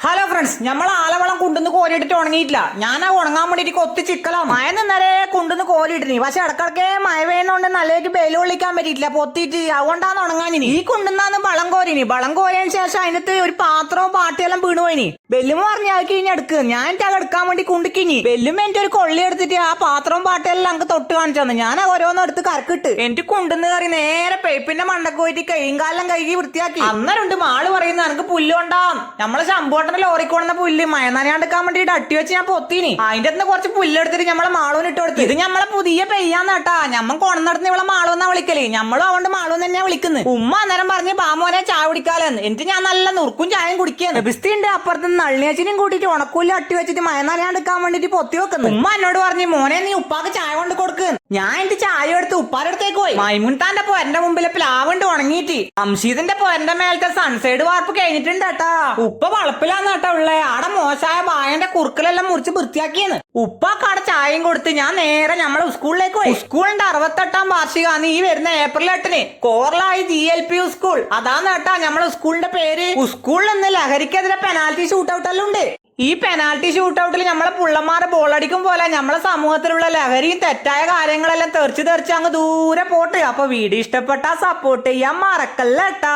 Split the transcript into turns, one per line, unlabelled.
Hello friends, നമ്മൾ ആലവളം കുണ്ടുന്ന് കോരിയിട്ടിട്ട് ഉണങ്ങിയിട്ടില്ല. ഞാൻ ആ ഉണങ്ങാൻ വേണ്ടിട്ട് കൊത്തി ചിക്കലാണ്. മഴ നിന്നരെ കുണ്ടുന്ന് കോരിയിട്ടിനി. പക്ഷെ ഇടക്കിടക്ക് മഴ പെയ്യുന്നോണ്ട് നല്ലതായിട്ട് ബെയിൽ കൊള്ളിക്കാൻ പറ്റിയിട്ടില്ല, പൊത്തിയിട്ട്. അതുകൊണ്ടാണ് ഉണങ്ങാനിനി. ഈ കുണ്ടുന്നാന്ന് വളം കോരിനി. വളം കോരിയതിന് ശേഷം അതിനകത്ത് ഒരു പാത്രവും പാട്ടിയെല്ലാം വീണു പോയിനി. ബെല്ലുമ പറഞ്ഞ കഴിഞ്ഞ എടുക്ക്. ഞാൻ അത് എടുക്കാൻ വേണ്ടി കുണ്ടിക്കിനി. ബെല്ലുമ എന്റെ ഒരു കൊള്ളി എടുത്തിട്ട് ആ പാത്രവും പാട്ടിയെല്ലാം നമുക്ക് തൊട്ട് കാണിച്ചു തന്നു. ഞാൻ ഓരോന്നും എടുത്ത് കറക്കിട്ട് എനിക്ക് കുണ്ടുന്ന് കയറി നേരെ പേപ്പിന്റെ മണ്ടക്ക് പോയിട്ട് കൈകാലം കഴുകി വൃത്തിയാക്കി. അന്നേരണ്ട് മാള് പറയുന്നത് എനിക്ക് പുല്ലുണ്ടാവും. നമ്മളെ ശമ്പോട്ട ലോറിക്കോണുന്ന പുല്ല് മഴ നനയാണ്ടിക്കാൻ വേണ്ടിട്ട് അട്ടി വെച്ച് ഞാൻ പൊത്തിനി. അതിന്റെ അടുത്ത് കുറച്ച് പുല്ലെടുത്തിട്ട് നമ്മളെ മാളൂന് ഇട്ട് കൊടുത്തു. ഇത് നമ്മളെ പുതിയ പെയ്യാന്ന് കേട്ടാ. ഞമ്മ കൊണന്നടന്ന് ഇവളെ മാളൂന്നാ വിളിക്കല്. നമ്മളും അതുകൊണ്ട് മാളൂന്ന് തന്നെയാ വിളിക്കുന്നത്. ഉമ്മ അന്നേരം പറഞ്ഞ് ബാമോനെ ചായ കുടിക്കാലെന്ന്. എന്നിട്ട് ഞാൻ നല്ല നുറുക്കും ചായയും കുടിക്കുന്നു. ബിസ്തിണ്ട് അപ്പുറത്ത് നള്ളിയച്ചിനും കൂട്ടിട്ട് ഉണക്കൂല്ല അട്ടി വെച്ചിട്ട് മഴ നനയാണ്ടിക്കാൻ വേണ്ടിട്ട് പൊത്തി വെക്കുന്നു. ഉമ്മ എന്നോട് പറഞ്ഞു, മോനെ നീ ഉപ്പാക്ക് ചായ കൊണ്ട് കൊടുക്ക്. ഞാൻ എന്റെ ചായ എടുത്ത് ഉപ്പാരടുത്തേക്ക് പോയി. മൈമുൻതാന്റെ പോരന്റെ മുമ്പിലെ പ്ലാവുണ്ട് ഉണങ്ങിയിട്ട്. അംഷീദിന്റെ പോരന്റെ മേലത്തെ സൺസൈഡ് വാർപ്പ് കഴിഞ്ഞിട്ടുണ്ട് കേട്ടാ. ഉപ്പ വളപ്പിലാന്ന് കേട്ടാ ഉള്ളേ. ആടെ മോശമായ ബായന്റെ കുറുക്കലെല്ലാം മുറിച്ച് വൃത്തിയാക്കിയെന്ന്. ഉപ്പാക്കാടെ ചായയും കൊടുത്ത് ഞാൻ നേരെ നമ്മളെ സ്കൂളിലേക്ക് പോയി. സ്കൂളിന്റെ 68ാം വാർഷികമാണ് ഈ വരുന്ന ഏപ്രിൽ 8-ന്. Korlayi GLP school. അതാന്ന് കേട്ടാ നമ്മളെ സ്കൂളിന്റെ പേര്. സ്കൂളിൽ നിന്ന് ലഹരിക്കെതിരെ പെനാൽറ്റി ഷൂട്ടൗട്ട് എല്ലാം ഉണ്ട്. ഈ പെനാൽറ്റി ഷൂട്ടൗട്ടിൽ നമ്മളെ പുള്ളന്മാരെ ബോളടിക്കും പോലെ നമ്മളെ സമൂഹത്തിലുള്ള ലഹരിയും തെറ്റായ കാര്യങ്ങളെല്ലാം തെറിച്ച് അങ്ങ് ദൂരെ പോട്ട്. അപ്പൊ വീഡിയോ ഇഷ്ടപ്പെട്ടാ സപ്പോർട്ട് ചെയ്യാൻ മറക്കല്ലേട്ടാ.